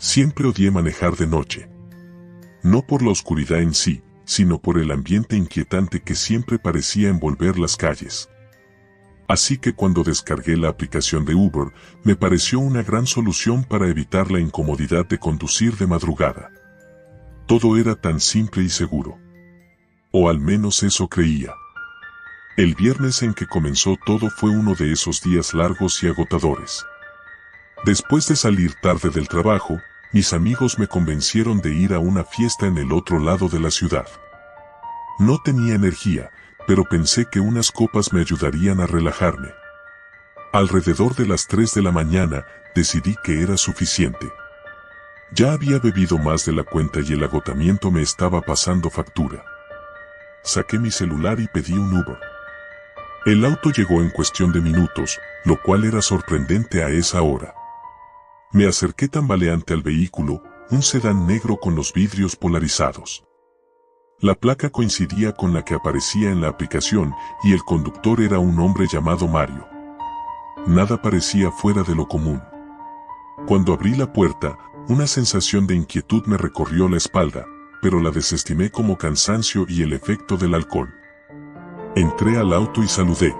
Siempre odié manejar de noche. No por la oscuridad en sí, sino por el ambiente inquietante que siempre parecía envolver las calles. Así que cuando descargué la aplicación de Uber, me pareció una gran solución para evitar la incomodidad de conducir de madrugada. Todo era tan simple y seguro. O al menos eso creía. El viernes en que comenzó todo fue uno de esos días largos y agotadores. Después de salir tarde del trabajo, mis amigos me convencieron de ir a una fiesta en el otro lado de la ciudad. No tenía energía, pero pensé que unas copas me ayudarían a relajarme. Alrededor de las 3 de la mañana, decidí que era suficiente. Ya había bebido más de la cuenta y el agotamiento me estaba pasando factura. Saqué mi celular y pedí un Uber. El auto llegó en cuestión de minutos, lo cual era sorprendente a esa hora. Me acerqué tambaleante al vehículo, un sedán negro con los vidrios polarizados. La placa coincidía con la que aparecía en la aplicación y el conductor era un hombre llamado Mario. Nada parecía fuera de lo común. Cuando abrí la puerta, una sensación de inquietud me recorrió la espalda, pero la desestimé como cansancio y el efecto del alcohol. Entré al auto y saludé.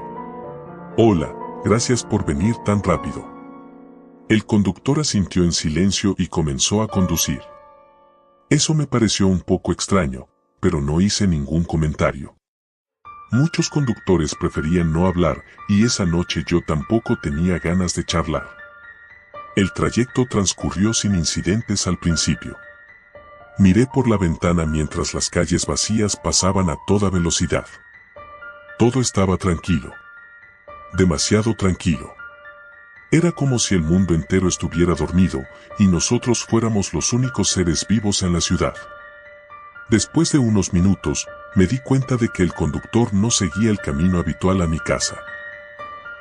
Hola, gracias por venir tan rápido. El conductor asintió en silencio y comenzó a conducir. Eso me pareció un poco extraño, pero no hice ningún comentario. Muchos conductores preferían no hablar y esa noche yo tampoco tenía ganas de charlar. El trayecto transcurrió sin incidentes al principio. Miré por la ventana mientras las calles vacías pasaban a toda velocidad. Todo estaba tranquilo. Demasiado tranquilo. Era como si el mundo entero estuviera dormido y nosotros fuéramos los únicos seres vivos en la ciudad. Después de unos minutos, me di cuenta de que el conductor no seguía el camino habitual a mi casa.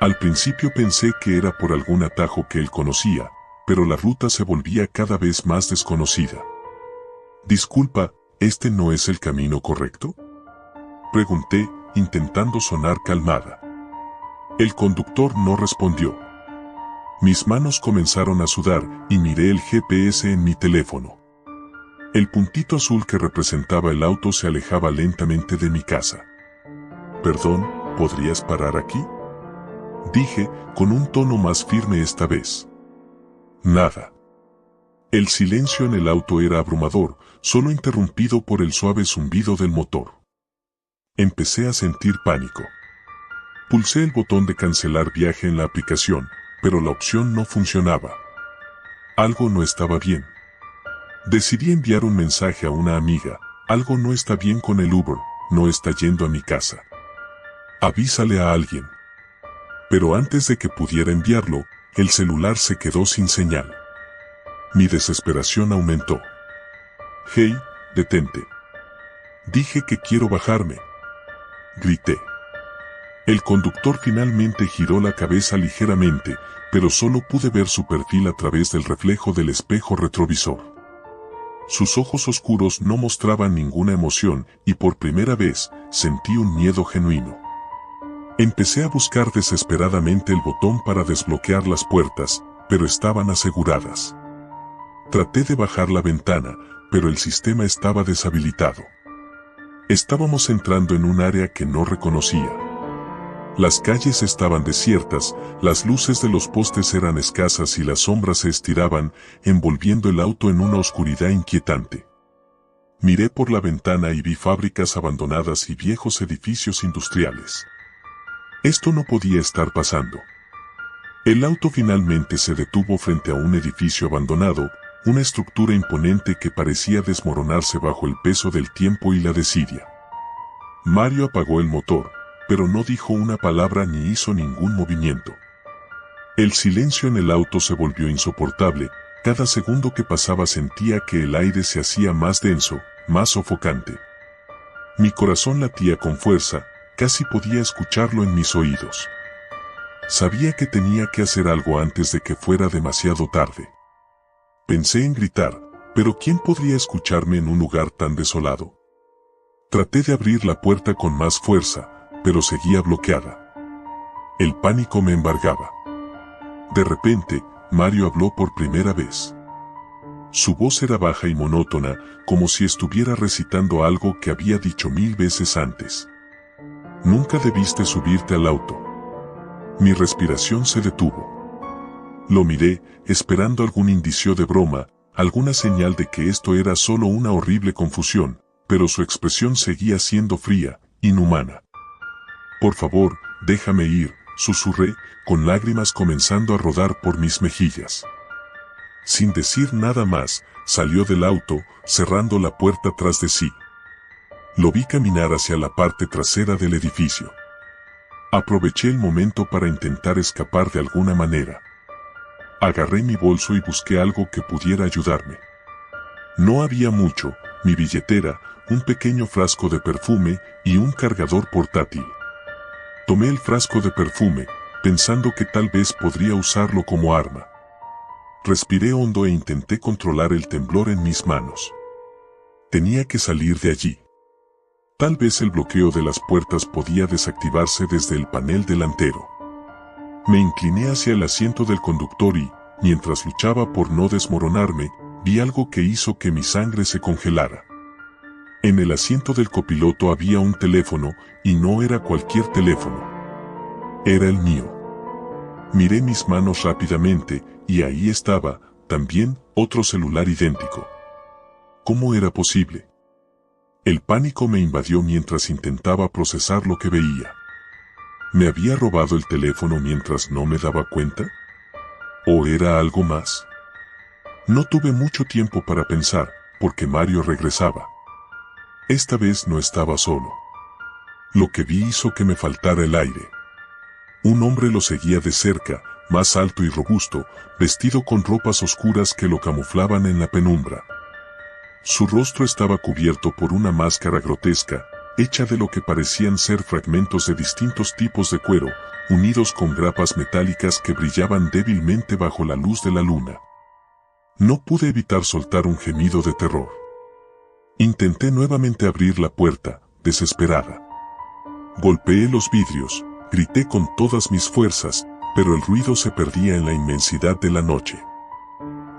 Al principio pensé que era por algún atajo que él conocía, pero la ruta se volvía cada vez más desconocida. Disculpa, ¿este no es el camino correcto?, pregunté, intentando sonar calmada. El conductor no respondió. Mis manos comenzaron a sudar y miré el GPS en mi teléfono. El puntito azul que representaba el auto se alejaba lentamente de mi casa. Perdón, ¿podrías parar aquí?, dije, con un tono más firme esta vez. Nada. El silencio en el auto era abrumador, solo interrumpido por el suave zumbido del motor. Empecé a sentir pánico. Pulsé el botón de cancelar viaje en la aplicación, pero la opción no funcionaba. Algo no estaba bien. Decidí enviar un mensaje a una amiga. Algo no está bien con el Uber, no está yendo a mi casa. Avísale a alguien. Pero antes de que pudiera enviarlo, el celular se quedó sin señal. Mi desesperación aumentó. Hey, detente. Dije que quiero bajarme. Grité. El conductor finalmente giró la cabeza ligeramente, pero solo pude ver su perfil a través del reflejo del espejo retrovisor. Sus ojos oscuros no mostraban ninguna emoción y por primera vez sentí un miedo genuino. Empecé a buscar desesperadamente el botón para desbloquear las puertas, pero estaban aseguradas. Traté de bajar la ventana, pero el sistema estaba deshabilitado. Estábamos entrando en un área que no reconocía. Las calles estaban desiertas, las luces de los postes eran escasas y las sombras se estiraban, envolviendo el auto en una oscuridad inquietante. Miré por la ventana y vi fábricas abandonadas y viejos edificios industriales. Esto no podía estar pasando. El auto finalmente se detuvo frente a un edificio abandonado, una estructura imponente que parecía desmoronarse bajo el peso del tiempo y la desidia. Mario apagó el motor, pero no dijo una palabra ni hizo ningún movimiento. El silencio en el auto se volvió insoportable, cada segundo que pasaba sentía que el aire se hacía más denso, más sofocante. Mi corazón latía con fuerza, casi podía escucharlo en mis oídos. Sabía que tenía que hacer algo antes de que fuera demasiado tarde. Pensé en gritar, pero ¿quién podría escucharme en un lugar tan desolado? Traté de abrir la puerta con más fuerza, pero seguía bloqueada. El pánico me embargaba. De repente, Mario habló por primera vez. Su voz era baja y monótona, como si estuviera recitando algo que había dicho 1000 veces antes. Nunca debiste subirte al auto. Mi respiración se detuvo. Lo miré, esperando algún indicio de broma, alguna señal de que esto era solo una horrible confusión, pero su expresión seguía siendo fría, inhumana. Por favor, déjame ir, susurré, con lágrimas comenzando a rodar por mis mejillas. Sin decir nada más, salió del auto, cerrando la puerta tras de sí. Lo vi caminar hacia la parte trasera del edificio. Aproveché el momento para intentar escapar de alguna manera. Agarré mi bolso y busqué algo que pudiera ayudarme. No había mucho, mi billetera, un pequeño frasco de perfume y un cargador portátil. Tomé el frasco de perfume, pensando que tal vez podría usarlo como arma. Respiré hondo e intenté controlar el temblor en mis manos. Tenía que salir de allí. Tal vez el bloqueo de las puertas podía desactivarse desde el panel delantero. Me incliné hacia el asiento del conductor y, mientras luchaba por no desmoronarme, vi algo que hizo que mi sangre se congelara. En el asiento del copiloto había un teléfono, y no era cualquier teléfono. Era el mío. Miré mis manos rápidamente, y ahí estaba, también, otro celular idéntico. ¿Cómo era posible? El pánico me invadió mientras intentaba procesar lo que veía. ¿Me había robado el teléfono mientras no me daba cuenta? ¿O era algo más? No tuve mucho tiempo para pensar, porque Mario regresaba. Esta vez no estaba solo. Lo que vi hizo que me faltara el aire. Un hombre lo seguía de cerca, más alto y robusto, vestido con ropas oscuras que lo camuflaban en la penumbra. Su rostro estaba cubierto por una máscara grotesca, hecha de lo que parecían ser fragmentos de distintos tipos de cuero, unidos con grapas metálicas que brillaban débilmente bajo la luz de la luna. No pude evitar soltar un gemido de terror. Intenté nuevamente abrir la puerta, desesperada. Golpeé los vidrios, grité con todas mis fuerzas, pero el ruido se perdía en la inmensidad de la noche.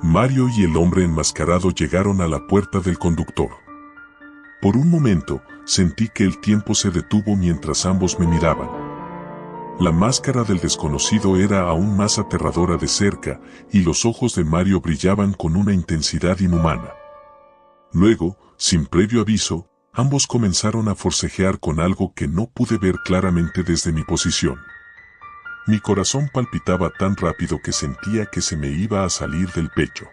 Mario y el hombre enmascarado llegaron a la puerta del conductor. Por un momento, sentí que el tiempo se detuvo mientras ambos me miraban. La máscara del desconocido era aún más aterradora de cerca, y los ojos de Mario brillaban con una intensidad inhumana. Luego, sin previo aviso, ambos comenzaron a forcejear con algo que no pude ver claramente desde mi posición. Mi corazón palpitaba tan rápido que sentía que se me iba a salir del pecho.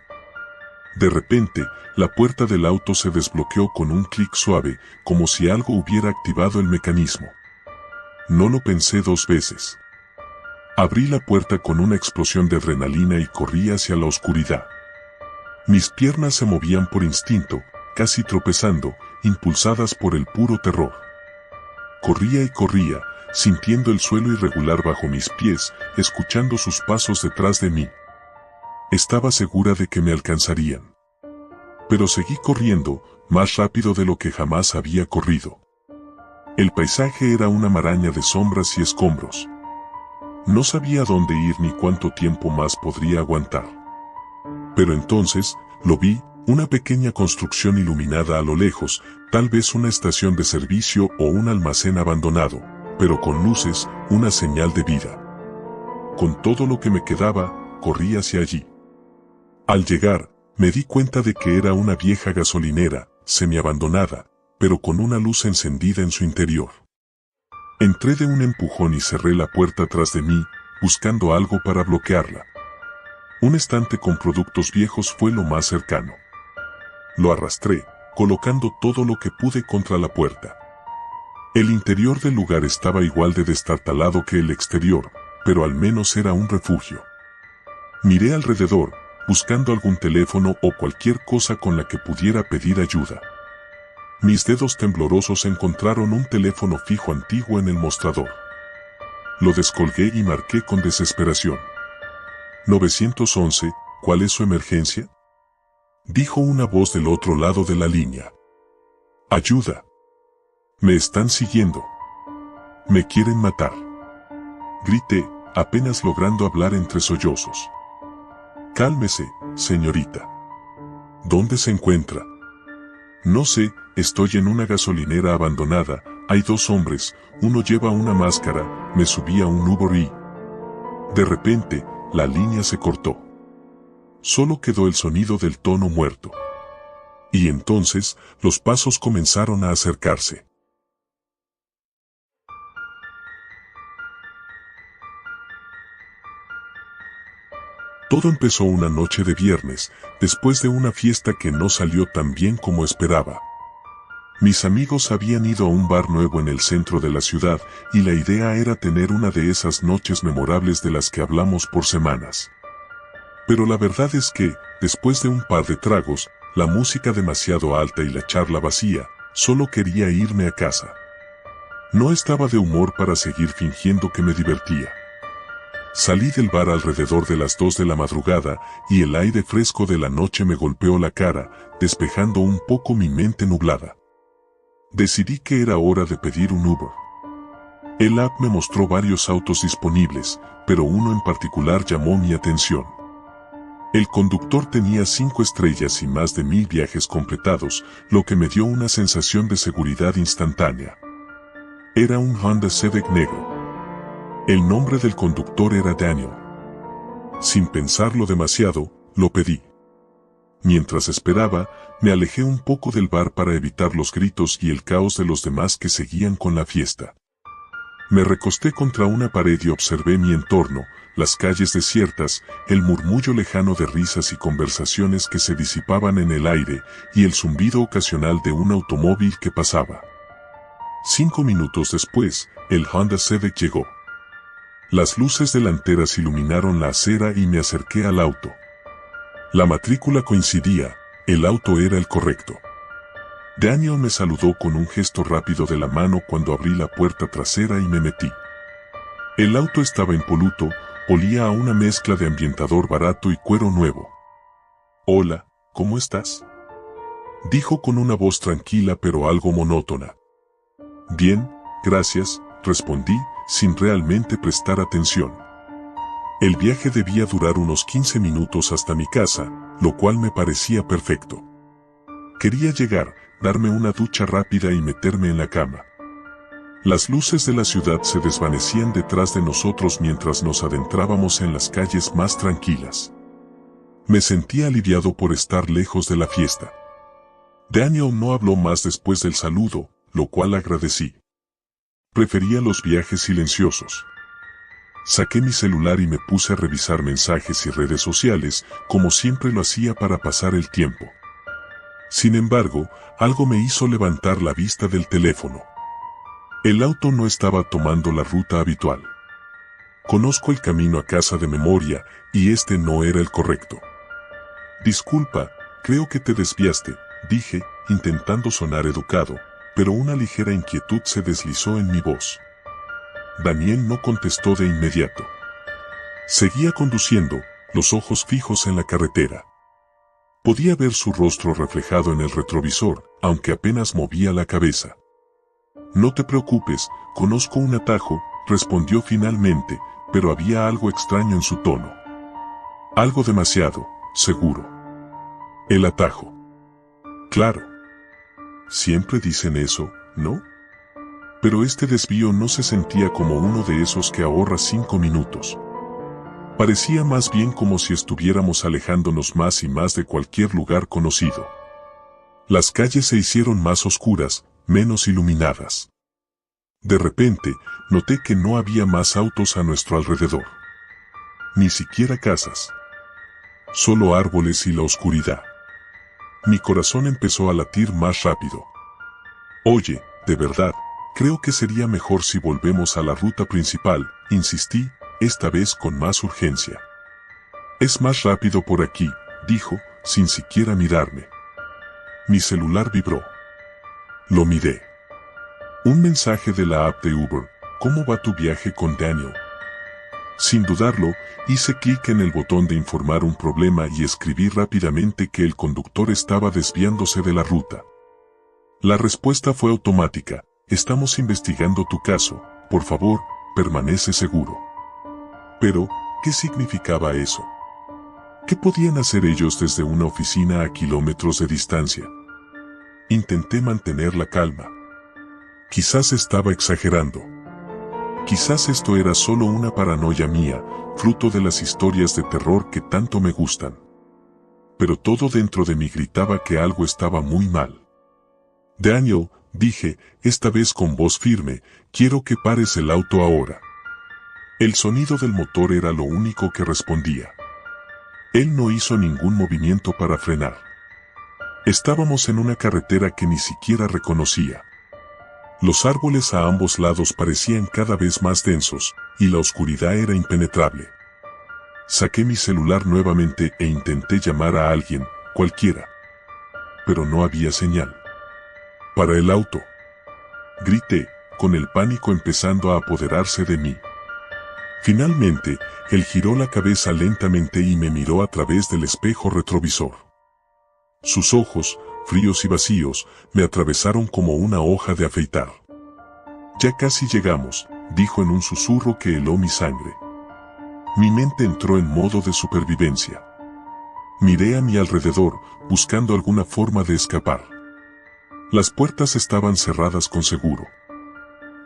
De repente, la puerta del auto se desbloqueó con un clic suave, como si algo hubiera activado el mecanismo. No lo pensé 2 veces. Abrí la puerta con una explosión de adrenalina y corrí hacia la oscuridad. Mis piernas se movían por instinto, casi tropezando, impulsadas por el puro terror. Corría y corría, sintiendo el suelo irregular bajo mis pies, escuchando sus pasos detrás de mí. Estaba segura de que me alcanzarían. Pero seguí corriendo, más rápido de lo que jamás había corrido. El paisaje era una maraña de sombras y escombros. No sabía dónde ir ni cuánto tiempo más podría aguantar. Pero entonces, lo vi, una pequeña construcción iluminada a lo lejos, tal vez una estación de servicio o un almacén abandonado, pero con luces, una señal de vida. Con todo lo que me quedaba, corrí hacia allí. Al llegar, me di cuenta de que era una vieja gasolinera, semiabandonada, pero con una luz encendida en su interior. Entré de un empujón y cerré la puerta tras de mí, buscando algo para bloquearla. Un estante con productos viejos fue lo más cercano. Lo arrastré, colocando todo lo que pude contra la puerta. El interior del lugar estaba igual de destartalado que el exterior, pero al menos era un refugio. Miré alrededor, buscando algún teléfono o cualquier cosa con la que pudiera pedir ayuda. Mis dedos temblorosos encontraron un teléfono fijo antiguo en el mostrador. Lo descolgué y marqué con desesperación. 911, ¿cuál es su emergencia?, dijo una voz del otro lado de la línea. Ayuda. Me están siguiendo. Me quieren matar. Grité, apenas logrando hablar entre sollozos. Cálmese, señorita. ¿Dónde se encuentra? No sé, estoy en una gasolinera abandonada, hay 2 hombres, uno lleva una máscara, me subí a un Uber y... De repente, la línea se cortó. Solo quedó el sonido del tono muerto. Y entonces, los pasos comenzaron a acercarse. Todo empezó una noche de viernes, después de una fiesta que no salió tan bien como esperaba. Mis amigos habían ido a un bar nuevo en el centro de la ciudad, y la idea era tener una de esas noches memorables de las que hablamos por semanas. Pero la verdad es que, después de un par de tragos, la música demasiado alta y la charla vacía, solo quería irme a casa. No estaba de humor para seguir fingiendo que me divertía. Salí del bar alrededor de las 2 de la madrugada y el aire fresco de la noche me golpeó la cara, despejando un poco mi mente nublada. Decidí que era hora de pedir un Uber. El app me mostró varios autos disponibles, pero uno en particular llamó mi atención. El conductor tenía 5 estrellas y más de 1000 viajes completados, lo que me dio una sensación de seguridad instantánea. Era un Honda Civic negro. El nombre del conductor era Daniel. Sin pensarlo demasiado, lo pedí. Mientras esperaba, me alejé un poco del bar para evitar los gritos y el caos de los demás que seguían con la fiesta. Me recosté contra una pared y observé mi entorno, las calles desiertas, el murmullo lejano de risas y conversaciones que se disipaban en el aire, y el zumbido ocasional de un automóvil que pasaba. 5 minutos después, el Honda Civic llegó. Las luces delanteras iluminaron la acera y me acerqué al auto. La matrícula coincidía, el auto era el correcto. Daniel me saludó con un gesto rápido de la mano cuando abrí la puerta trasera y me metí. El auto estaba impoluto, olía a una mezcla de ambientador barato y cuero nuevo. «Hola, ¿cómo estás?», dijo con una voz tranquila pero algo monótona. «Bien, gracias», respondí, sin realmente prestar atención. El viaje debía durar unos 15 minutos hasta mi casa, lo cual me parecía perfecto. Quería llegar, darme una ducha rápida y meterme en la cama. Las luces de la ciudad se desvanecían detrás de nosotros mientras nos adentrábamos en las calles más tranquilas. Me sentía aliviado por estar lejos de la fiesta. Daniel no habló más después del saludo, lo cual agradecí. Prefería los viajes silenciosos. Saqué mi celular y me puse a revisar mensajes y redes sociales, como siempre lo hacía para pasar el tiempo. Sin embargo, algo me hizo levantar la vista del teléfono. El auto no estaba tomando la ruta habitual. Conozco el camino a casa de memoria, y este no era el correcto. «Disculpa, creo que te desviaste», dije, intentando sonar educado, pero una ligera inquietud se deslizó en mi voz. Daniel no contestó de inmediato. Seguía conduciendo, los ojos fijos en la carretera. Podía ver su rostro reflejado en el retrovisor, aunque apenas movía la cabeza. «No te preocupes, conozco un atajo», respondió finalmente, pero había algo extraño en su tono. Algo demasiado, seguro. «El atajo». «Claro. Siempre dicen eso, ¿no?». Pero este desvío no se sentía como uno de esos que ahorra 5 minutos. Parecía más bien como si estuviéramos alejándonos más y más de cualquier lugar conocido. Las calles se hicieron más oscuras, menos iluminadas. De repente, noté que no había más autos a nuestro alrededor. Ni siquiera casas. Solo árboles y la oscuridad. Mi corazón empezó a latir más rápido. «Oye, de verdad, creo que sería mejor si volvemos a la ruta principal», insistí, esta vez con más urgencia. «Es más rápido por aquí», dijo, sin siquiera mirarme. Mi celular vibró. Lo miré. Un mensaje de la app de Uber: «¿Cómo va tu viaje con Daniel?». Sin dudarlo, hice clic en el botón de informar un problema y escribí rápidamente que el conductor estaba desviándose de la ruta. La respuesta fue automática: «Estamos investigando tu caso, por favor, permanece seguro». Pero, ¿qué significaba eso? ¿Qué podían hacer ellos desde una oficina a kilómetros de distancia? Intenté mantener la calma. Quizás estaba exagerando. Quizás esto era solo una paranoia mía, fruto de las historias de terror que tanto me gustan. Pero todo dentro de mí gritaba que algo estaba muy mal. Daniel, dije, esta vez con voz firme, quiero que pares el auto ahora. El sonido del motor era lo único que respondía. Él no hizo ningún movimiento para frenar. Estábamos en una carretera que ni siquiera reconocía. Los árboles a ambos lados parecían cada vez más densos, y la oscuridad era impenetrable. Saqué mi celular nuevamente e intenté llamar a alguien, cualquiera. Pero no había señal. «¡Para el auto!», grité, con el pánico empezando a apoderarse de mí. Finalmente, él giró la cabeza lentamente y me miró a través del espejo retrovisor. Sus ojos, fríos y vacíos, me atravesaron como una hoja de afeitar. «Ya casi llegamos», dijo en un susurro que heló mi sangre. Mi mente entró en modo de supervivencia. Miré a mi alrededor, buscando alguna forma de escapar. Las puertas estaban cerradas con seguro.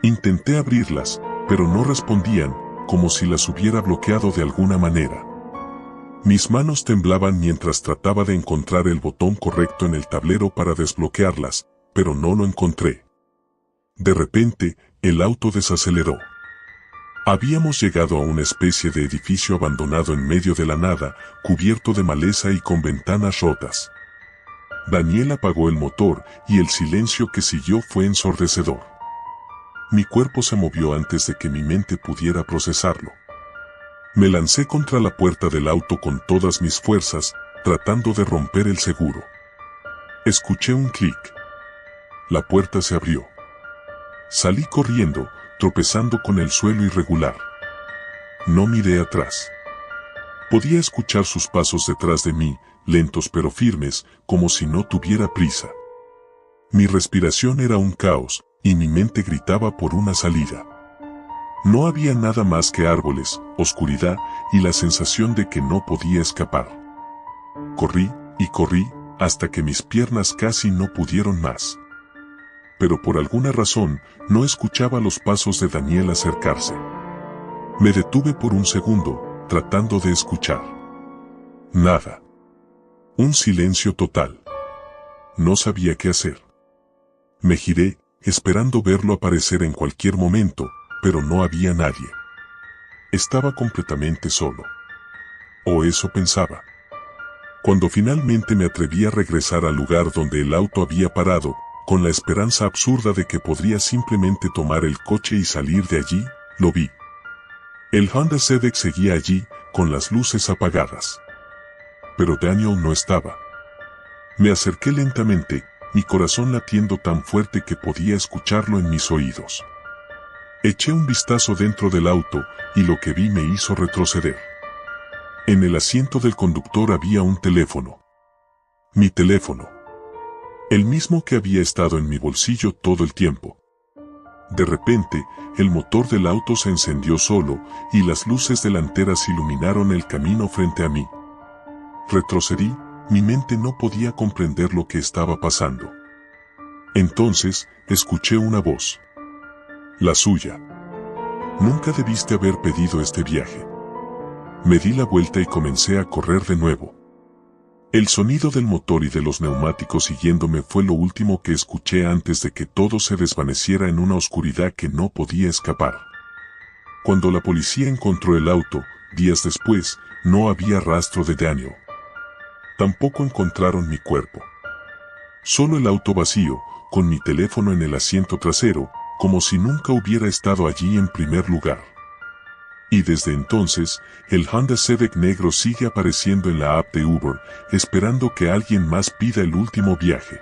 Intenté abrirlas, pero no respondían, como si las hubiera bloqueado de alguna manera. Mis manos temblaban mientras trataba de encontrar el botón correcto en el tablero para desbloquearlas, pero no lo encontré. De repente, el auto desaceleró. Habíamos llegado a una especie de edificio abandonado en medio de la nada, cubierto de maleza y con ventanas rotas. Daniel apagó el motor y el silencio que siguió fue ensordecedor. Mi cuerpo se movió antes de que mi mente pudiera procesarlo. Me lancé contra la puerta del auto con todas mis fuerzas, tratando de romper el seguro. Escuché un clic. La puerta se abrió. Salí corriendo, tropezando con el suelo irregular. No miré atrás. Podía escuchar sus pasos detrás de mí, lentos pero firmes, como si no tuviera prisa. Mi respiración era un caos, y mi mente gritaba por una salida. No había nada más que árboles, oscuridad, y la sensación de que no podía escapar. Corrí, y corrí, hasta que mis piernas casi no pudieron más. Pero por alguna razón, no escuchaba los pasos de Daniel acercarse. Me detuve por un segundo, tratando de escuchar. Nada. Un silencio total. No sabía qué hacer. Me giré, esperando verlo aparecer en cualquier momento, pero no había nadie. Estaba completamente solo. O eso pensaba. Cuando finalmente me atreví a regresar al lugar donde el auto había parado, con la esperanza absurda de que podría simplemente tomar el coche y salir de allí, lo vi. El Honda Civic seguía allí, con las luces apagadas. Pero Daniel no estaba. Me acerqué lentamente, mi corazón latiendo tan fuerte que podía escucharlo en mis oídos. Eché un vistazo dentro del auto, y lo que vi me hizo retroceder. En el asiento del conductor había un teléfono. Mi teléfono. El mismo que había estado en mi bolsillo todo el tiempo. De repente, el motor del auto se encendió solo, y las luces delanteras iluminaron el camino frente a mí. Retrocedí, mi mente no podía comprender lo que estaba pasando. Entonces, escuché una voz. La suya. Nunca debiste haber pedido este viaje. Me di la vuelta y comencé a correr de nuevo. El sonido del motor y de los neumáticos siguiéndome fue lo último que escuché antes de que todo se desvaneciera en una oscuridad que no podía escapar. Cuando la policía encontró el auto, días después, no había rastro de Daniel. Tampoco encontraron mi cuerpo. Solo el auto vacío, con mi teléfono en el asiento trasero, como si nunca hubiera estado allí en primer lugar. Y desde entonces, el Honda Civic negro sigue apareciendo en la app de Uber, esperando que alguien más pida el último viaje.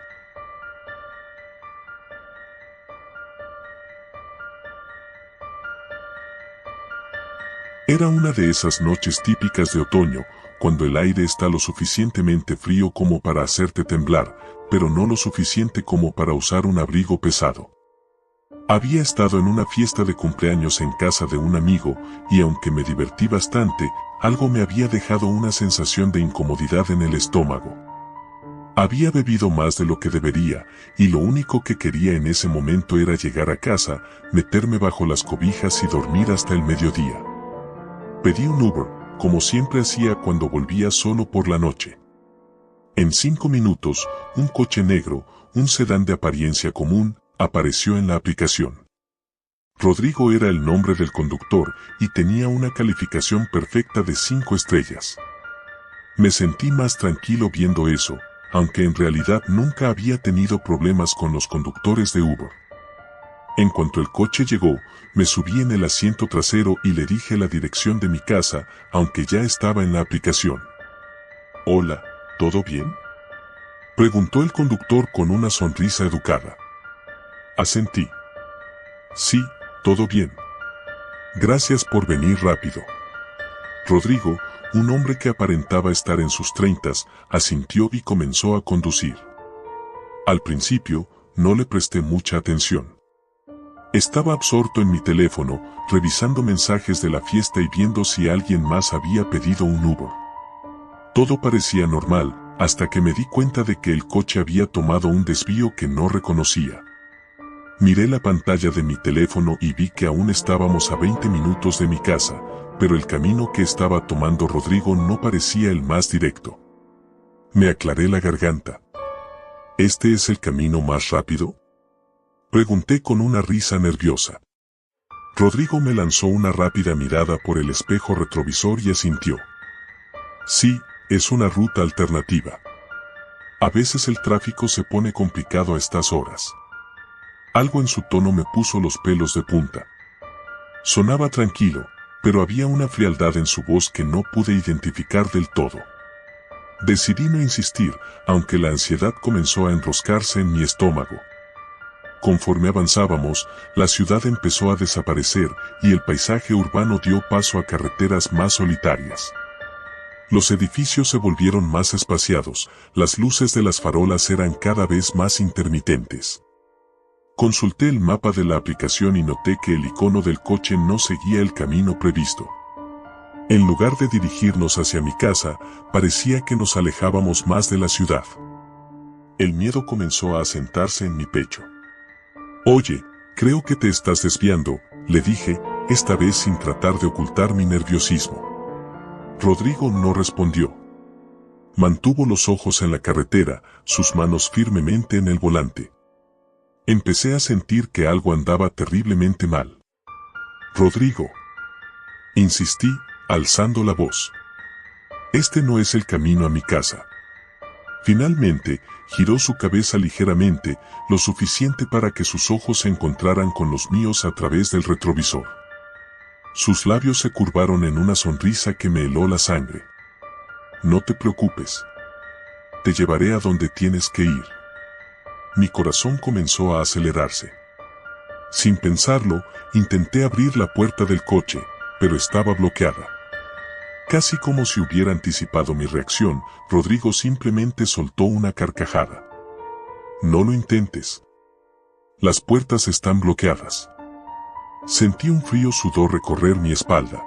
Era una de esas noches típicas de otoño, cuando el aire está lo suficientemente frío como para hacerte temblar, pero no lo suficiente como para usar un abrigo pesado. Había estado en una fiesta de cumpleaños en casa de un amigo, y aunque me divertí bastante, algo me había dejado una sensación de incomodidad en el estómago. Había bebido más de lo que debería, y lo único que quería en ese momento era llegar a casa, meterme bajo las cobijas y dormir hasta el mediodía. Pedí un Uber, como siempre hacía cuando volvía solo por la noche. En 5 minutos, un coche negro, un sedán de apariencia común, apareció en la aplicación. Rodrigo era el nombre del conductor y tenía una calificación perfecta de 5 estrellas. Me sentí más tranquilo viendo eso, aunque en realidad nunca había tenido problemas con los conductores de Uber. En cuanto el coche llegó, me subí en el asiento trasero y le dije la dirección de mi casa, aunque ya estaba en la aplicación. «Hola, ¿todo bien?», preguntó el conductor con una sonrisa educada. Asentí. «Sí, todo bien. Gracias por venir rápido». Rodrigo, un hombre que aparentaba estar en sus 30, asintió y comenzó a conducir. Al principio, no le presté mucha atención. Estaba absorto en mi teléfono, revisando mensajes de la fiesta y viendo si alguien más había pedido un Uber. Todo parecía normal, hasta que me di cuenta de que el coche había tomado un desvío que no reconocía. Miré la pantalla de mi teléfono y vi que aún estábamos a 20 minutos de mi casa, pero el camino que estaba tomando Rodrigo no parecía el más directo. Me aclaré la garganta. ¿Este es el camino más rápido?, pregunté con una risa nerviosa. Rodrigo me lanzó una rápida mirada por el espejo retrovisor y asintió. Sí, es una ruta alternativa. A veces el tráfico se pone complicado a estas horas. Algo en su tono me puso los pelos de punta. Sonaba tranquilo, pero había una frialdad en su voz que no pude identificar del todo. Decidí no insistir, aunque la ansiedad comenzó a enroscarse en mi estómago. Conforme avanzábamos, la ciudad empezó a desaparecer y el paisaje urbano dio paso a carreteras más solitarias. Los edificios se volvieron más espaciados, las luces de las farolas eran cada vez más intermitentes. Consulté el mapa de la aplicación y noté que el icono del coche no seguía el camino previsto. En lugar de dirigirnos hacia mi casa, parecía que nos alejábamos más de la ciudad. El miedo comenzó a asentarse en mi pecho. «Oye, creo que te estás desviando», le dije, esta vez sin tratar de ocultar mi nerviosismo. Rodrigo no respondió. Mantuvo los ojos en la carretera, sus manos firmemente en el volante. Empecé a sentir que algo andaba terriblemente mal. «Rodrigo», insistí, alzando la voz. «Este no es el camino a mi casa». Finalmente, giró su cabeza ligeramente, lo suficiente para que sus ojos se encontraran con los míos a través del retrovisor. Sus labios se curvaron en una sonrisa que me heló la sangre. «No te preocupes. Te llevaré a donde tienes que ir». Mi corazón comenzó a acelerarse. Sin pensarlo, intenté abrir la puerta del coche, pero estaba bloqueada. Casi como si hubiera anticipado mi reacción, Rodrigo simplemente soltó una carcajada. «No lo intentes. Las puertas están bloqueadas». Sentí un frío sudor recorrer mi espalda.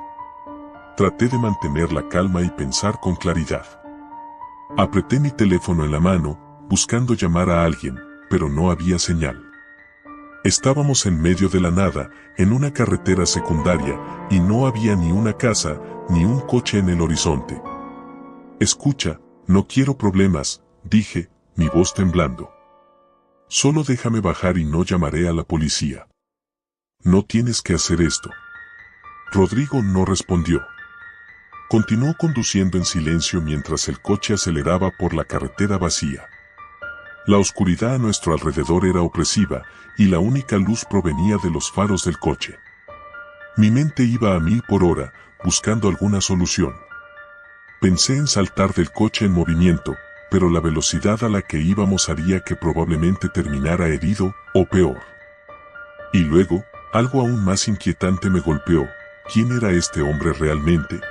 Traté de mantener la calma y pensar con claridad. Apreté mi teléfono en la mano, buscando llamar a alguien, pero no había señal. Estábamos en medio de la nada, en una carretera secundaria, y no había ni una casa, ni un coche en el horizonte. «Escucha, no quiero problemas», dije, mi voz temblando. «Solo déjame bajar y no llamaré a la policía». «No tienes que hacer esto». Rodrigo no respondió. Continuó conduciendo en silencio mientras el coche aceleraba por la carretera vacía. La oscuridad a nuestro alrededor era opresiva, y la única luz provenía de los faros del coche. Mi mente iba a 1000 por hora, buscando alguna solución. Pensé en saltar del coche en movimiento, pero la velocidad a la que íbamos haría que probablemente terminara herido, o peor. Y luego, algo aún más inquietante me golpeó. ¿Quién era este hombre realmente?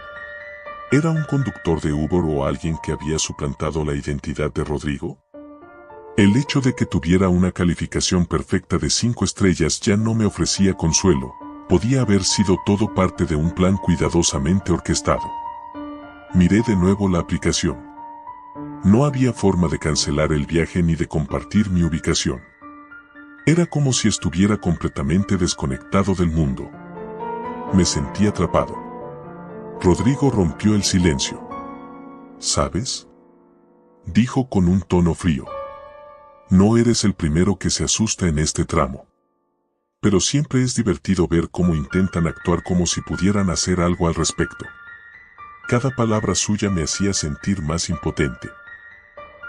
¿Era un conductor de Uber o alguien que había suplantado la identidad de Rodrigo? El hecho de que tuviera una calificación perfecta de 5 estrellas ya no me ofrecía consuelo, podía haber sido todo parte de un plan cuidadosamente orquestado. Miré de nuevo la aplicación. No había forma de cancelar el viaje ni de compartir mi ubicación. Era como si estuviera completamente desconectado del mundo. Me sentí atrapado. Rodrigo rompió el silencio. ¿Sabes?, dijo con un tono frío. No eres el primero que se asusta en este tramo. Pero siempre es divertido ver cómo intentan actuar como si pudieran hacer algo al respecto. Cada palabra suya me hacía sentir más impotente.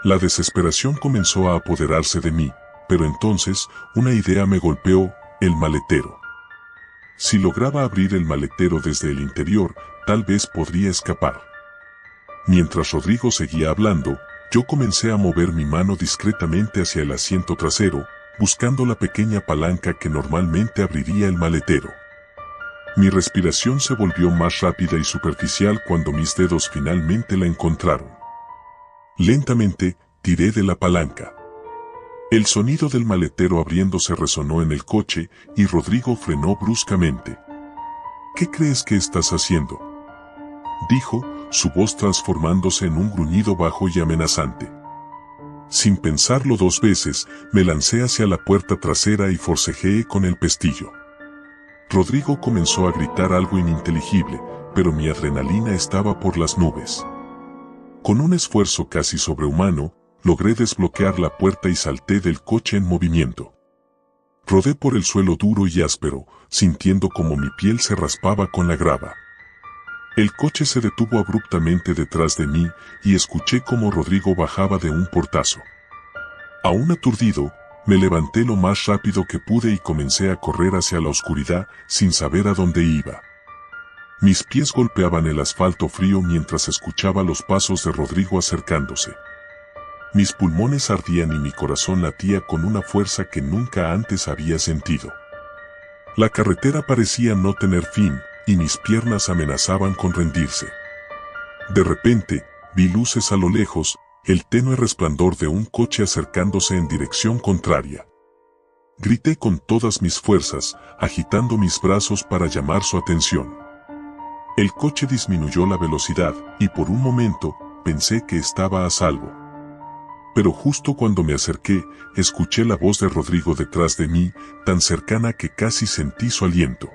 La desesperación comenzó a apoderarse de mí, pero entonces una idea me golpeó: el maletero. Si lograba abrir el maletero desde el interior, tal vez podría escapar. Mientras Rodrigo seguía hablando, yo comencé a mover mi mano discretamente hacia el asiento trasero, buscando la pequeña palanca que normalmente abriría el maletero. Mi respiración se volvió más rápida y superficial cuando mis dedos finalmente la encontraron. Lentamente, tiré de la palanca. El sonido del maletero abriéndose resonó en el coche y Rodrigo frenó bruscamente. ¿Qué crees que estás haciendo?, dijo, su voz transformándose en un gruñido bajo y amenazante. Sin pensarlo 2 veces, me lancé hacia la puerta trasera y forcejeé con el pestillo. Rodrigo comenzó a gritar algo ininteligible, pero mi adrenalina estaba por las nubes. Con un esfuerzo casi sobrehumano, logré desbloquear la puerta y salté del coche en movimiento. Rodé por el suelo duro y áspero, sintiendo como mi piel se raspaba con la grava. El coche se detuvo abruptamente detrás de mí y escuché cómo Rodrigo bajaba de un portazo. Aún aturdido, me levanté lo más rápido que pude y comencé a correr hacia la oscuridad sin saber a dónde iba. Mis pies golpeaban el asfalto frío mientras escuchaba los pasos de Rodrigo acercándose. Mis pulmones ardían y mi corazón latía con una fuerza que nunca antes había sentido. La carretera parecía no tener fin, y mis piernas amenazaban con rendirse. De repente, vi luces a lo lejos, el tenue resplandor de un coche acercándose en dirección contraria. Grité con todas mis fuerzas, agitando mis brazos para llamar su atención. El coche disminuyó la velocidad, y por un momento, pensé que estaba a salvo. Pero justo cuando me acerqué, escuché la voz de Rodrigo detrás de mí, tan cercana que casi sentí su aliento.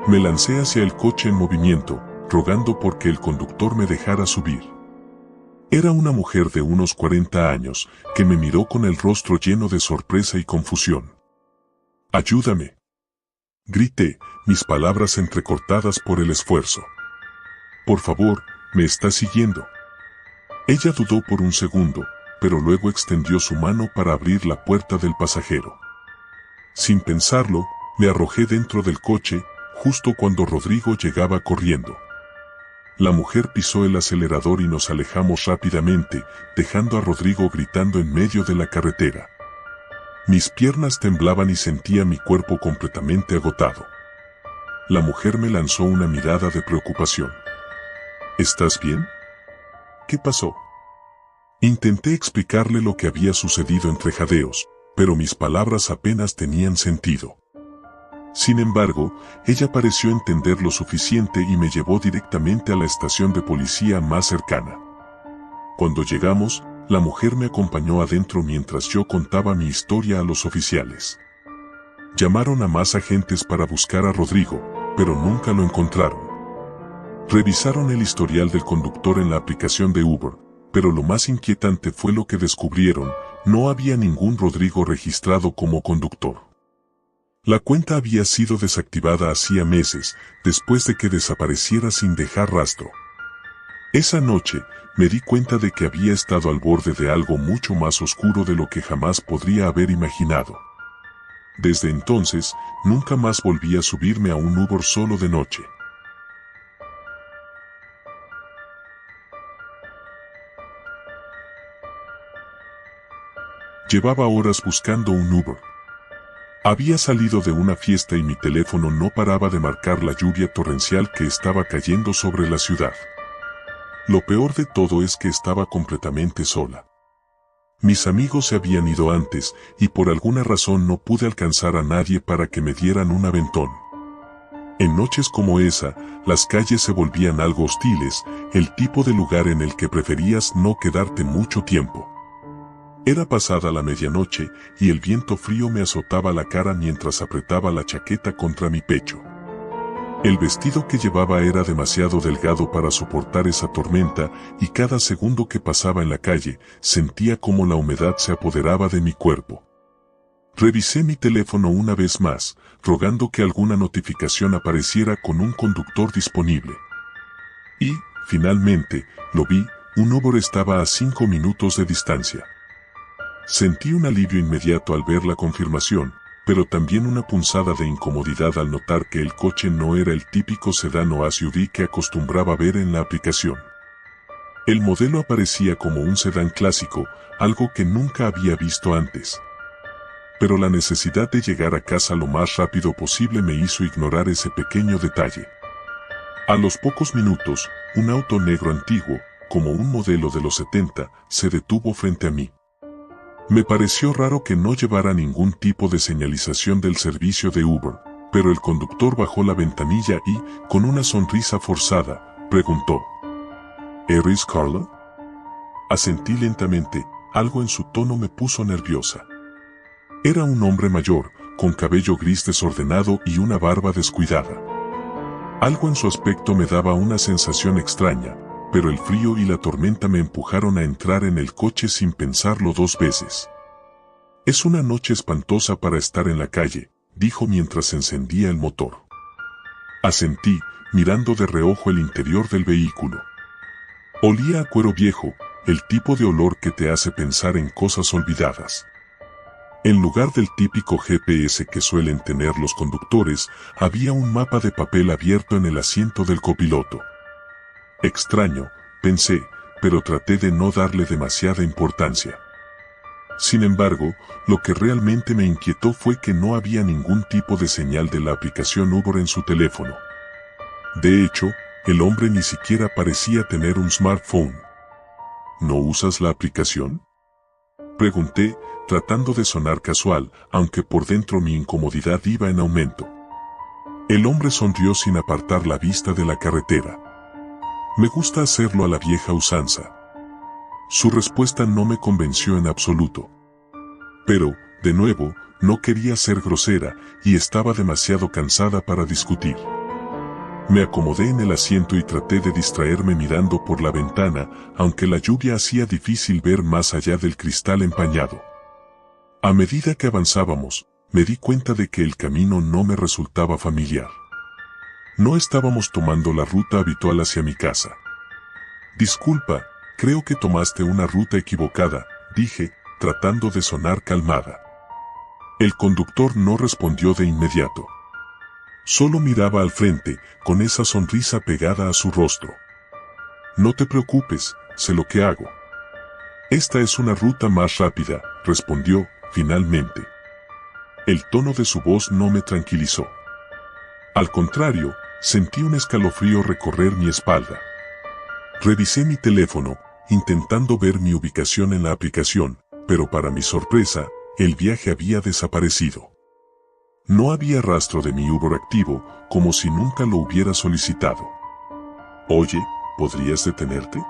Me lancé hacia el coche en movimiento, rogando porque el conductor me dejara subir. Era una mujer de unos 40 años, que me miró con el rostro lleno de sorpresa y confusión. «¡Ayúdame!», grité, mis palabras entrecortadas por el esfuerzo. «Por favor, ¿me está siguiendo?». Ella dudó por un segundo, pero luego extendió su mano para abrir la puerta del pasajero. Sin pensarlo, me arrojé dentro del coche, justo cuando Rodrigo llegaba corriendo. La mujer pisó el acelerador y nos alejamos rápidamente, dejando a Rodrigo gritando en medio de la carretera. Mis piernas temblaban y sentía mi cuerpo completamente agotado. La mujer me lanzó una mirada de preocupación. «¿Estás bien?». «¿Qué pasó?». Intenté explicarle lo que había sucedido entre jadeos, pero mis palabras apenas tenían sentido. Sin embargo, ella pareció entender lo suficiente y me llevó directamente a la estación de policía más cercana. Cuando llegamos, la mujer me acompañó adentro mientras yo contaba mi historia a los oficiales. Llamaron a más agentes para buscar a Rodrigo, pero nunca lo encontraron. Revisaron el historial del conductor en la aplicación de Uber, pero lo más inquietante fue lo que descubrieron: no había ningún Rodrigo registrado como conductor. La cuenta había sido desactivada hacía meses, después de que desapareciera sin dejar rastro. Esa noche, me di cuenta de que había estado al borde de algo mucho más oscuro de lo que jamás podría haber imaginado. Desde entonces, nunca más volví a subirme a un Uber solo de noche. Llevaba horas buscando un Uber. Había salido de una fiesta y mi teléfono no paraba de marcar la lluvia torrencial que estaba cayendo sobre la ciudad. Lo peor de todo es que estaba completamente sola. Mis amigos se habían ido antes, y por alguna razón no pude alcanzar a nadie para que me dieran un aventón. En noches como esa, las calles se volvían algo hostiles, el tipo de lugar en el que preferías no quedarte mucho tiempo. Era pasada la medianoche, y el viento frío me azotaba la cara mientras apretaba la chaqueta contra mi pecho. El vestido que llevaba era demasiado delgado para soportar esa tormenta, y cada segundo que pasaba en la calle, sentía como la humedad se apoderaba de mi cuerpo. Revisé mi teléfono una vez más, rogando que alguna notificación apareciera con un conductor disponible. Y, finalmente, lo vi, un Uber estaba a 5 minutos de distancia. Sentí un alivio inmediato al ver la confirmación, pero también una punzada de incomodidad al notar que el coche no era el típico sedán o SUV que acostumbraba ver en la aplicación. El modelo aparecía como un sedán clásico, algo que nunca había visto antes. Pero la necesidad de llegar a casa lo más rápido posible me hizo ignorar ese pequeño detalle. A los pocos minutos, un auto negro antiguo, como un modelo de los 70, se detuvo frente a mí. Me pareció raro que no llevara ningún tipo de señalización del servicio de Uber, pero el conductor bajó la ventanilla y, con una sonrisa forzada, preguntó: ¿Eres Carla? Asentí lentamente, algo en su tono me puso nerviosa. Era un hombre mayor, con cabello gris desordenado y una barba descuidada. Algo en su aspecto me daba una sensación extraña, pero el frío y la tormenta me empujaron a entrar en el coche sin pensarlo 2 veces. Es una noche espantosa para estar en la calle, dijo mientras encendía el motor. Asentí, mirando de reojo el interior del vehículo. Olía a cuero viejo, el tipo de olor que te hace pensar en cosas olvidadas. En lugar del típico GPS que suelen tener los conductores, había un mapa de papel abierto en el asiento del copiloto. Extraño, pensé, pero traté de no darle demasiada importancia. Sin embargo, lo que realmente me inquietó fue que no había ningún tipo de señal de la aplicación Uber en su teléfono. De hecho, el hombre ni siquiera parecía tener un smartphone. ¿No usas la aplicación?, pregunté, tratando de sonar casual, aunque por dentro mi incomodidad iba en aumento. El hombre sonrió sin apartar la vista de la carretera. Me gusta hacerlo a la vieja usanza. Su respuesta no me convenció en absoluto. Pero, de nuevo, no quería ser grosera, y estaba demasiado cansada para discutir. Me acomodé en el asiento y traté de distraerme mirando por la ventana, aunque la lluvia hacía difícil ver más allá del cristal empañado. A medida que avanzábamos, me di cuenta de que el camino no me resultaba familiar. No estábamos tomando la ruta habitual hacia mi casa. Disculpa, creo que tomaste una ruta equivocada, dije, tratando de sonar calmada. El conductor no respondió de inmediato. Solo miraba al frente, con esa sonrisa pegada a su rostro. No te preocupes, sé lo que hago. Esta es una ruta más rápida, respondió, finalmente. El tono de su voz no me tranquilizó. Al contrario, sentí un escalofrío recorrer mi espalda. Revisé mi teléfono, intentando ver mi ubicación en la aplicación, pero para mi sorpresa, el viaje había desaparecido. No había rastro de mi Uber activo, como si nunca lo hubiera solicitado. Oye, ¿podrías detenerte?,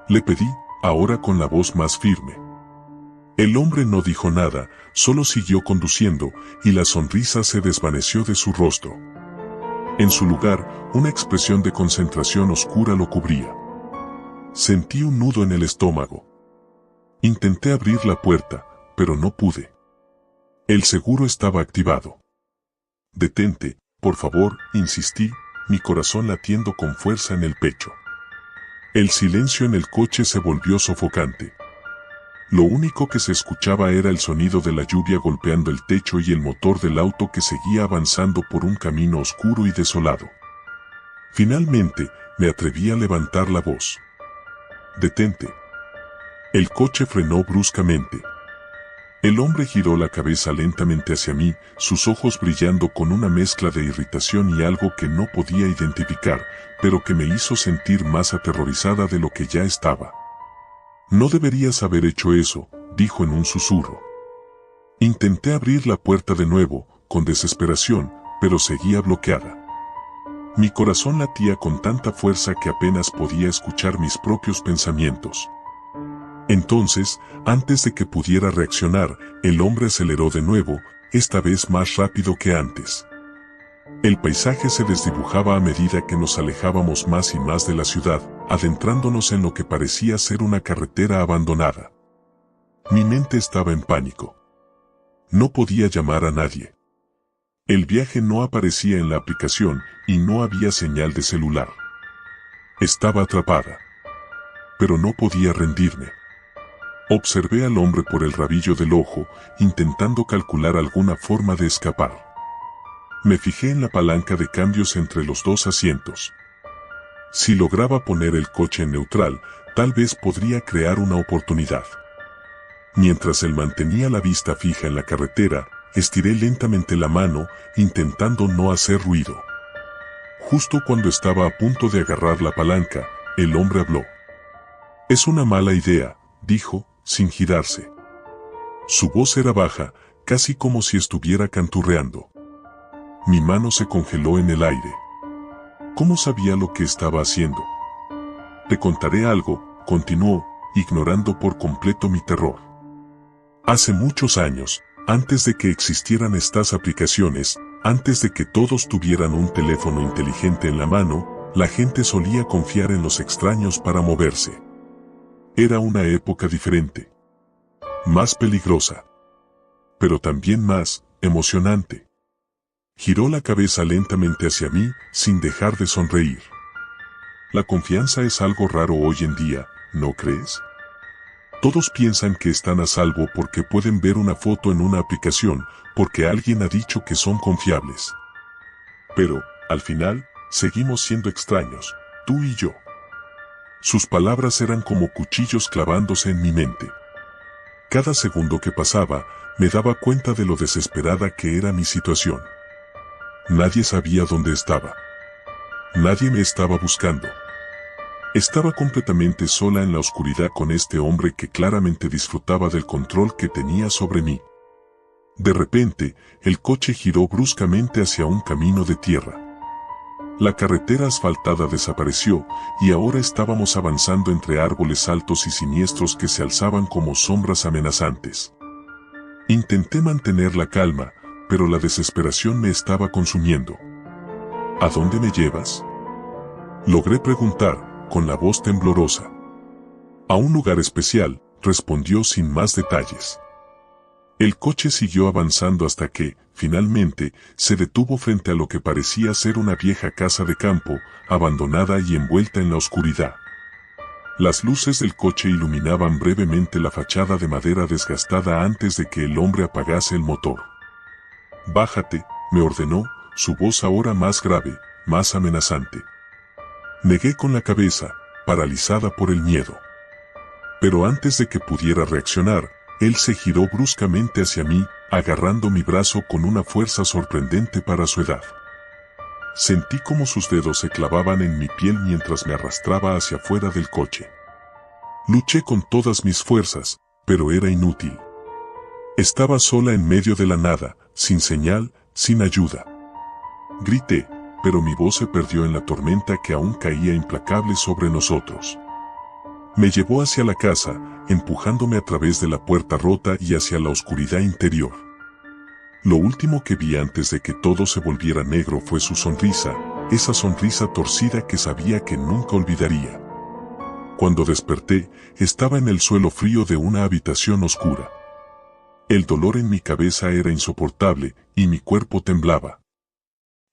le pedí, ahora con la voz más firme. El hombre no dijo nada, solo siguió conduciendo, y la sonrisa se desvaneció de su rostro. En su lugar, una expresión de concentración oscura lo cubría. Sentí un nudo en el estómago. Intenté abrir la puerta, pero no pude. El seguro estaba activado. Detente, por favor, insistí, mi corazón latiendo con fuerza en el pecho. El silencio en el coche se volvió sofocante. Lo único que se escuchaba era el sonido de la lluvia golpeando el techo y el motor del auto que seguía avanzando por un camino oscuro y desolado. Finalmente, me atreví a levantar la voz. «Detente». El coche frenó bruscamente. El hombre giró la cabeza lentamente hacia mí, sus ojos brillando con una mezcla de irritación y algo que no podía identificar, pero que me hizo sentir más aterrorizada de lo que ya estaba. No deberías haber hecho eso, dijo en un susurro. Intenté abrir la puerta de nuevo, con desesperación, pero seguía bloqueada. Mi corazón latía con tanta fuerza que apenas podía escuchar mis propios pensamientos. Entonces, antes de que pudiera reaccionar, el hombre aceleró de nuevo, esta vez más rápido que antes. El paisaje se desdibujaba a medida que nos alejábamos más y más de la ciudad, adentrándonos en lo que parecía ser una carretera abandonada. Mi mente estaba en pánico. No podía llamar a nadie. El viaje no aparecía en la aplicación y no había señal de celular. Estaba atrapada. Pero no podía rendirme. Observé al hombre por el rabillo del ojo, intentando calcular alguna forma de escapar. Me fijé en la palanca de cambios entre los dos asientos. Si lograba poner el coche en neutral, tal vez podría crear una oportunidad. Mientras él mantenía la vista fija en la carretera, estiré lentamente la mano, intentando no hacer ruido. Justo cuando estaba a punto de agarrar la palanca, el hombre habló. «Es una mala idea», dijo, sin girarse. Su voz era baja, casi como si estuviera canturreando. Mi mano se congeló en el aire. ¿Cómo sabía lo que estaba haciendo? «Te contaré algo», continuó, ignorando por completo mi terror. Hace muchos años, antes de que existieran estas aplicaciones, antes de que todos tuvieran un teléfono inteligente en la mano, la gente solía confiar en los extraños para moverse. Era una época diferente. Más peligrosa. Pero también más emocionante. Giró la cabeza lentamente hacia mí, sin dejar de sonreír. La confianza es algo raro hoy en día, ¿no crees? Todos piensan que están a salvo porque pueden ver una foto en una aplicación, porque alguien ha dicho que son confiables. Pero, al final, seguimos siendo extraños, tú y yo. Sus palabras eran como cuchillos clavándose en mi mente. Cada segundo que pasaba, me daba cuenta de lo desesperada que era mi situación. Nadie sabía dónde estaba. Nadie me estaba buscando. Estaba completamente sola en la oscuridad con este hombre que claramente disfrutaba del control que tenía sobre mí. De repente, el coche giró bruscamente hacia un camino de tierra. La carretera asfaltada desapareció y ahora estábamos avanzando entre árboles altos y siniestros que se alzaban como sombras amenazantes. Intenté mantener la calma, pero la desesperación me estaba consumiendo. ¿A dónde me llevas?, logré preguntar, con la voz temblorosa. A un lugar especial, respondió sin más detalles. El coche siguió avanzando hasta que, finalmente, se detuvo frente a lo que parecía ser una vieja casa de campo, abandonada y envuelta en la oscuridad. Las luces del coche iluminaban brevemente la fachada de madera desgastada antes de que el hombre apagase el motor. «Bájate», me ordenó, su voz ahora más grave, más amenazante. Negué con la cabeza, paralizada por el miedo. Pero antes de que pudiera reaccionar, él se giró bruscamente hacia mí, agarrando mi brazo con una fuerza sorprendente para su edad. Sentí como sus dedos se clavaban en mi piel mientras me arrastraba hacia afuera del coche. Luché con todas mis fuerzas, pero era inútil. Estaba sola en medio de la nada, sin señal, sin ayuda. Grité, pero mi voz se perdió en la tormenta que aún caía implacable sobre nosotros. Me llevó hacia la casa, empujándome a través de la puerta rota y hacia la oscuridad interior. Lo último que vi antes de que todo se volviera negro fue su sonrisa, esa sonrisa torcida que sabía que nunca olvidaría. Cuando desperté, estaba en el suelo frío de una habitación oscura. El dolor en mi cabeza era insoportable y mi cuerpo temblaba.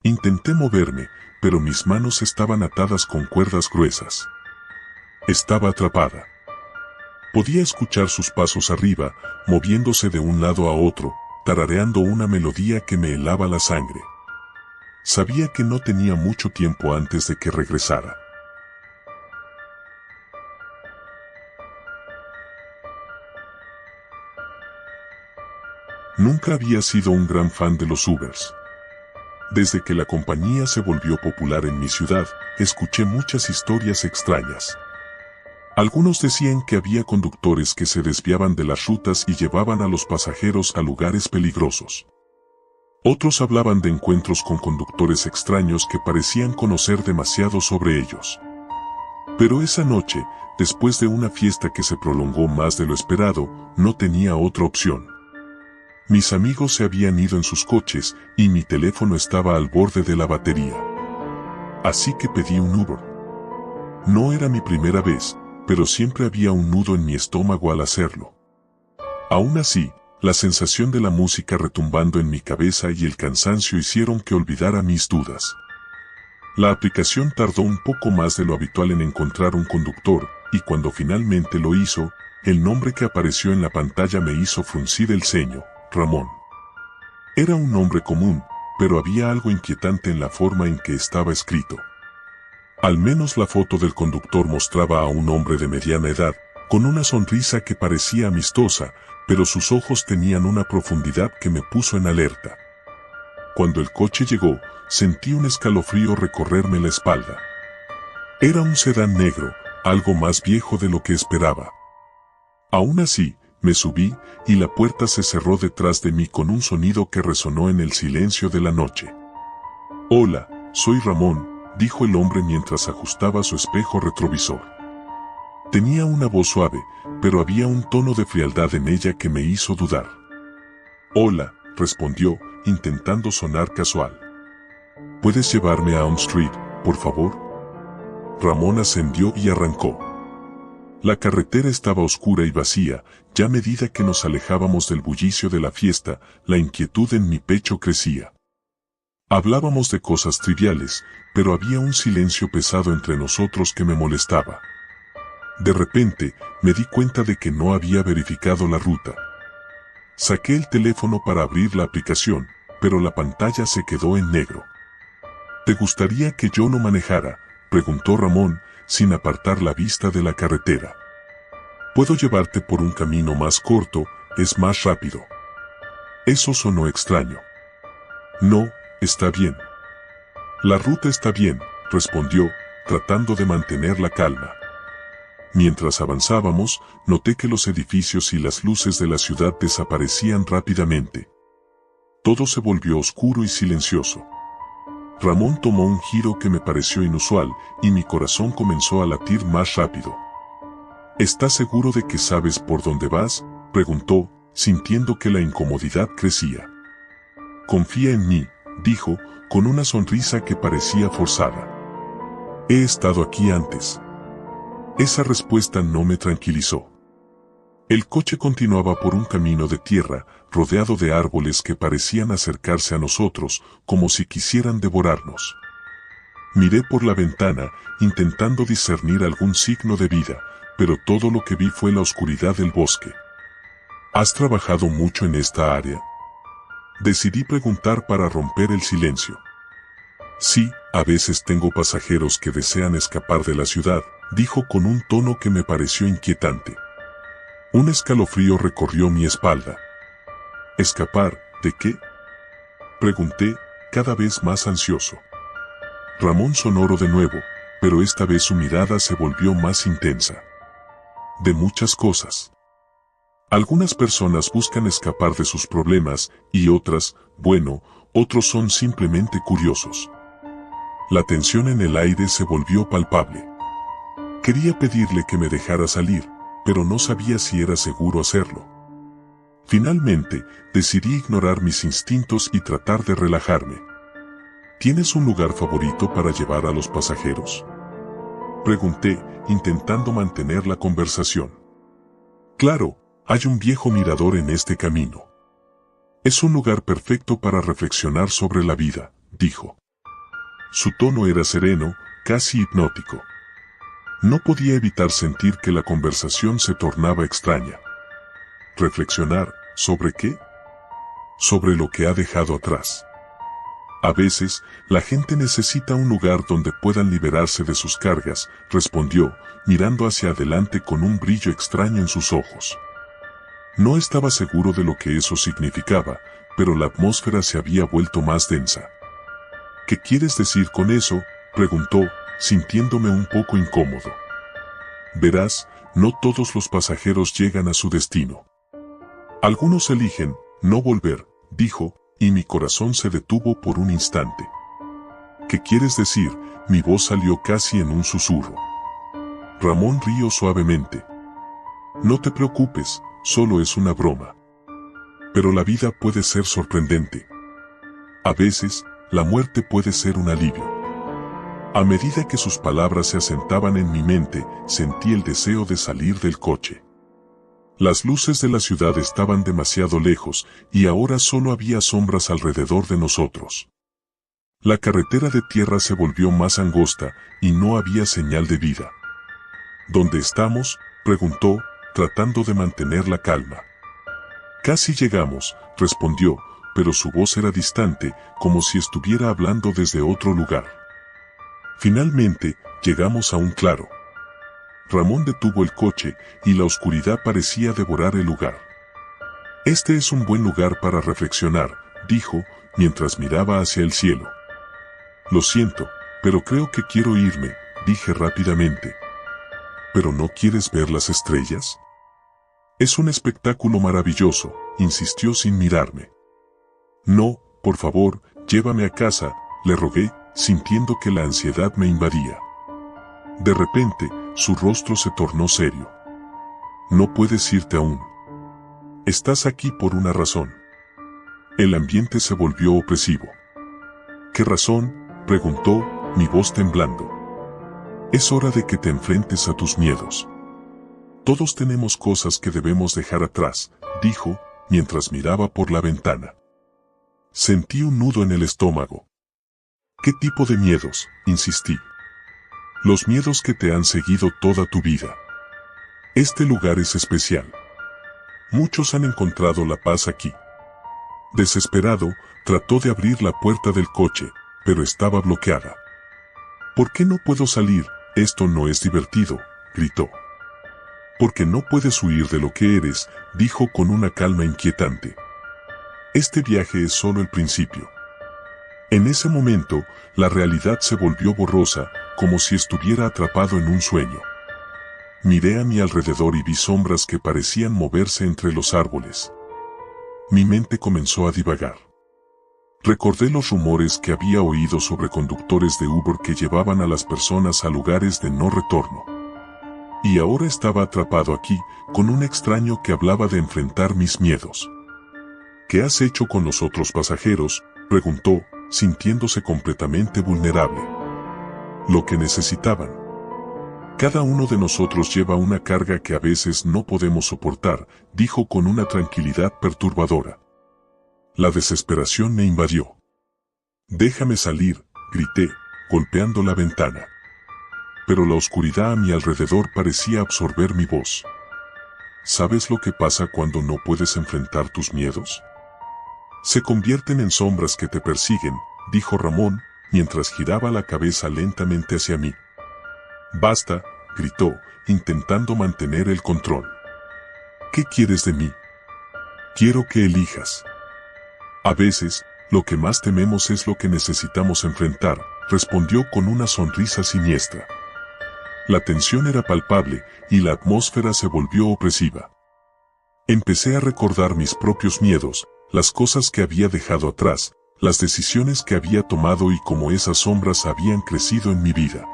Intenté moverme, pero mis manos estaban atadas con cuerdas gruesas. Estaba atrapada. Podía escuchar sus pasos arriba, moviéndose de un lado a otro, tarareando una melodía que me helaba la sangre. Sabía que no tenía mucho tiempo antes de que regresara. Nunca había sido un gran fan de los Ubers. Desde que la compañía se volvió popular en mi ciudad, escuché muchas historias extrañas. Algunos decían que había conductores que se desviaban de las rutas y llevaban a los pasajeros a lugares peligrosos. Otros hablaban de encuentros con conductores extraños que parecían conocer demasiado sobre ellos. Pero esa noche, después de una fiesta que se prolongó más de lo esperado, no tenía otra opción. Mis amigos se habían ido en sus coches y mi teléfono estaba al borde de la batería. Así que pedí un Uber. No era mi primera vez, pero siempre había un nudo en mi estómago al hacerlo. Aún así, la sensación de la música retumbando en mi cabeza y el cansancio hicieron que olvidara mis dudas. La aplicación tardó un poco más de lo habitual en encontrar un conductor, y cuando finalmente lo hizo, el nombre que apareció en la pantalla me hizo fruncir el ceño: Ramón. Era un nombre común, pero había algo inquietante en la forma en que estaba escrito. Al menos la foto del conductor mostraba a un hombre de mediana edad, con una sonrisa que parecía amistosa, pero sus ojos tenían una profundidad que me puso en alerta. Cuando el coche llegó, sentí un escalofrío recorrerme la espalda. Era un sedán negro, algo más viejo de lo que esperaba. Aún así, me subí, y la puerta se cerró detrás de mí con un sonido que resonó en el silencio de la noche. «Hola, soy Ramón», dijo el hombre mientras ajustaba su espejo retrovisor. Tenía una voz suave, pero había un tono de frialdad en ella que me hizo dudar. «Hola», respondió, intentando sonar casual. «¿Puedes llevarme a Elm Street, por favor?» Ramón ascendió y arrancó. La carretera estaba oscura y vacía, y a medida que nos alejábamos del bullicio de la fiesta, la inquietud en mi pecho crecía. Hablábamos de cosas triviales, pero había un silencio pesado entre nosotros que me molestaba. De repente, me di cuenta de que no había verificado la ruta. Saqué el teléfono para abrir la aplicación, pero la pantalla se quedó en negro. «¿Te gustaría que yo no manejara?», preguntó Ramón, sin apartar la vista de la carretera. «Puedo llevarte por un camino más corto, es más rápido». Eso sonó extraño. «No, está bien». «La ruta está bien», respondió, tratando de mantener la calma. Mientras avanzábamos, noté que los edificios y las luces de la ciudad desaparecían rápidamente. Todo se volvió oscuro y silencioso. Ramón tomó un giro que me pareció inusual, y mi corazón comenzó a latir más rápido. «¿Estás seguro de que sabes por dónde vas?», preguntó, sintiendo que la incomodidad crecía. «Confía en mí», dijo, con una sonrisa que parecía forzada. «He estado aquí antes». Esa respuesta no me tranquilizó. El coche continuaba por un camino de tierra, rodeado de árboles que parecían acercarse a nosotros, como si quisieran devorarnos. Miré por la ventana, intentando discernir algún signo de vida, pero todo lo que vi fue la oscuridad del bosque. «¿Has trabajado mucho en esta área?», decidí preguntar para romper el silencio. «Sí, a veces tengo pasajeros que desean escapar de la ciudad», dijo con un tono que me pareció inquietante. Un escalofrío recorrió mi espalda. «¿Escapar, de qué?», pregunté, cada vez más ansioso. Ramón sonoro de nuevo, pero esta vez su mirada se volvió más intensa. «De muchas cosas. Algunas personas buscan escapar de sus problemas, y otras, bueno, otros son simplemente curiosos». La tensión en el aire se volvió palpable. Quería pedirle que me dejara salir, pero no sabía si era seguro hacerlo. Finalmente, decidí ignorar mis instintos y tratar de relajarme. «¿Tienes un lugar favorito para llevar a los pasajeros?», pregunté, intentando mantener la conversación. «Claro, hay un viejo mirador en este camino. Es un lugar perfecto para reflexionar sobre la vida», dijo. Su tono era sereno, casi hipnótico. No podía evitar sentir que la conversación se tornaba extraña. ¿Reflexionar? ¿Sobre qué? Sobre lo que ha dejado atrás. A veces, la gente necesita un lugar donde puedan liberarse de sus cargas, respondió, mirando hacia adelante con un brillo extraño en sus ojos. No estaba seguro de lo que eso significaba, pero la atmósfera se había vuelto más densa. «¿Qué quieres decir con eso?», preguntó, sintiéndome un poco incómodo. Verás, no todos los pasajeros llegan a su destino. Algunos eligen no volver, dijo, y mi corazón se detuvo por un instante. ¿Qué quieres decir? Mi voz salió casi en un susurro. Ramón rió suavemente. No te preocupes, solo es una broma. Pero la vida puede ser sorprendente. A veces, la muerte puede ser un alivio. A medida que sus palabras se asentaban en mi mente, sentí el deseo de salir del coche. Las luces de la ciudad estaban demasiado lejos, y ahora solo había sombras alrededor de nosotros. La carretera de tierra se volvió más angosta, y no había señal de vida. ¿Dónde estamos?, preguntó, tratando de mantener la calma. Casi llegamos, respondió, pero su voz era distante, como si estuviera hablando desde otro lugar. Finalmente, llegamos a un claro. Ramón detuvo el coche, y la oscuridad parecía devorar el lugar. Este es un buen lugar para reflexionar, dijo, mientras miraba hacia el cielo. Lo siento, pero creo que quiero irme, dije rápidamente. ¿Pero no quieres ver las estrellas? Es un espectáculo maravilloso, insistió sin mirarme. No, por favor, llévame a casa, le rogué, sintiendo que la ansiedad me invadía. De repente, su rostro se tornó serio. No puedes irte aún. Estás aquí por una razón. El ambiente se volvió opresivo. ¿Qué razón?, preguntó, mi voz temblando. Es hora de que te enfrentes a tus miedos. Todos tenemos cosas que debemos dejar atrás, dijo, mientras miraba por la ventana. Sentí un nudo en el estómago. ¿Qué tipo de miedos?, insistí. Los miedos que te han seguido toda tu vida. Este lugar es especial. Muchos han encontrado la paz aquí. Desesperado, trató de abrir la puerta del coche, pero estaba bloqueada. ¿Por qué no puedo salir? Esto no es divertido, gritó. Porque no puedes huir de lo que eres, dijo con una calma inquietante. Este viaje es solo el principio. En ese momento, la realidad se volvió borrosa, como si estuviera atrapado en un sueño. Miré a mi alrededor y vi sombras que parecían moverse entre los árboles. Mi mente comenzó a divagar. Recordé los rumores que había oído sobre conductores de Uber que llevaban a las personas a lugares de no retorno. Y ahora estaba atrapado aquí, con un extraño que hablaba de enfrentar mis miedos. ¿Qué has hecho con los otros pasajeros?, preguntó, sintiéndose completamente vulnerable. Lo que necesitaban. Cada uno de nosotros lleva una carga que a veces no podemos soportar, dijo con una tranquilidad perturbadora. La desesperación me invadió. Déjame salir, grité, golpeando la ventana. Pero la oscuridad a mi alrededor parecía absorber mi voz. ¿Sabes lo que pasa cuando no puedes enfrentar tus miedos? Se convierten en sombras que te persiguen, dijo Ramón, mientras giraba la cabeza lentamente hacia mí. Basta, gritó, intentando mantener el control. ¿Qué quieres de mí? Quiero que elijas. A veces, lo que más tememos es lo que necesitamos enfrentar, respondió con una sonrisa siniestra. La tensión era palpable, y la atmósfera se volvió opresiva. Empecé a recordar mis propios miedos, las cosas que había dejado atrás, las decisiones que había tomado y cómo esas sombras habían crecido en mi vida.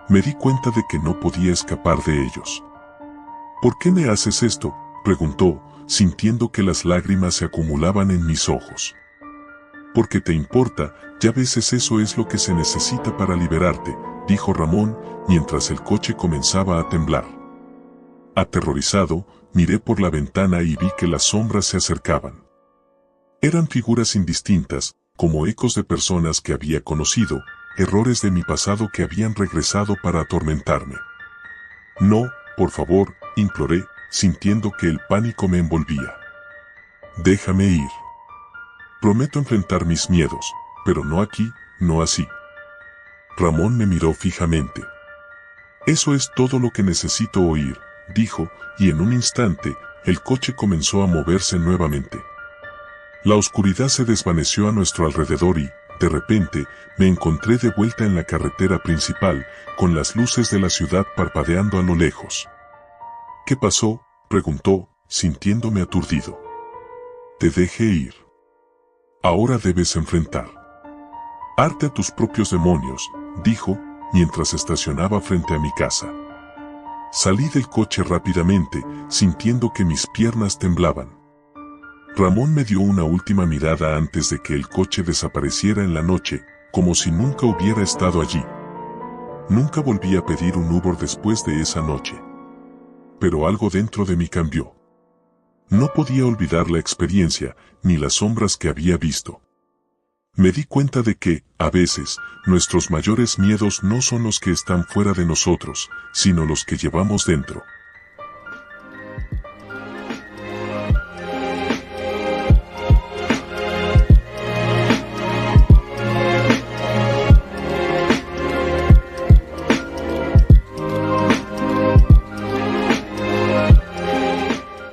Me di cuenta de que no podía escapar de ellos. ¿Por qué me haces esto?, preguntó, sintiendo que las lágrimas se acumulaban en mis ojos. Porque te importa, ya veces eso es lo que se necesita para liberarte, dijo Ramón, mientras el coche comenzaba a temblar. Aterrorizado, miré por la ventana y vi que las sombras se acercaban. Eran figuras indistintas, como ecos de personas que había conocido, errores de mi pasado que habían regresado para atormentarme. No, por favor, imploré, sintiendo que el pánico me envolvía. Déjame ir. Prometo enfrentar mis miedos, pero no aquí, no así. Ramón me miró fijamente. Eso es todo lo que necesito oír, dijo, y en un instante, el coche comenzó a moverse nuevamente. La oscuridad se desvaneció a nuestro alrededor y, De repente, me encontré de vuelta en la carretera principal, con las luces de la ciudad parpadeando a lo lejos. ¿Qué pasó?, preguntó, sintiéndome aturdido. Te dejé ir. Ahora debes enfrentar. Arte a tus propios demonios, dijo, mientras estacionaba frente a mi casa. Salí del coche rápidamente, sintiendo que mis piernas temblaban. Ramón me dio una última mirada antes de que el coche desapareciera en la noche, como si nunca hubiera estado allí. Nunca volví a pedir un Uber después de esa noche. Pero algo dentro de mí cambió. No podía olvidar la experiencia, ni las sombras que había visto. Me di cuenta de que, a veces, nuestros mayores miedos no son los que están fuera de nosotros, sino los que llevamos dentro.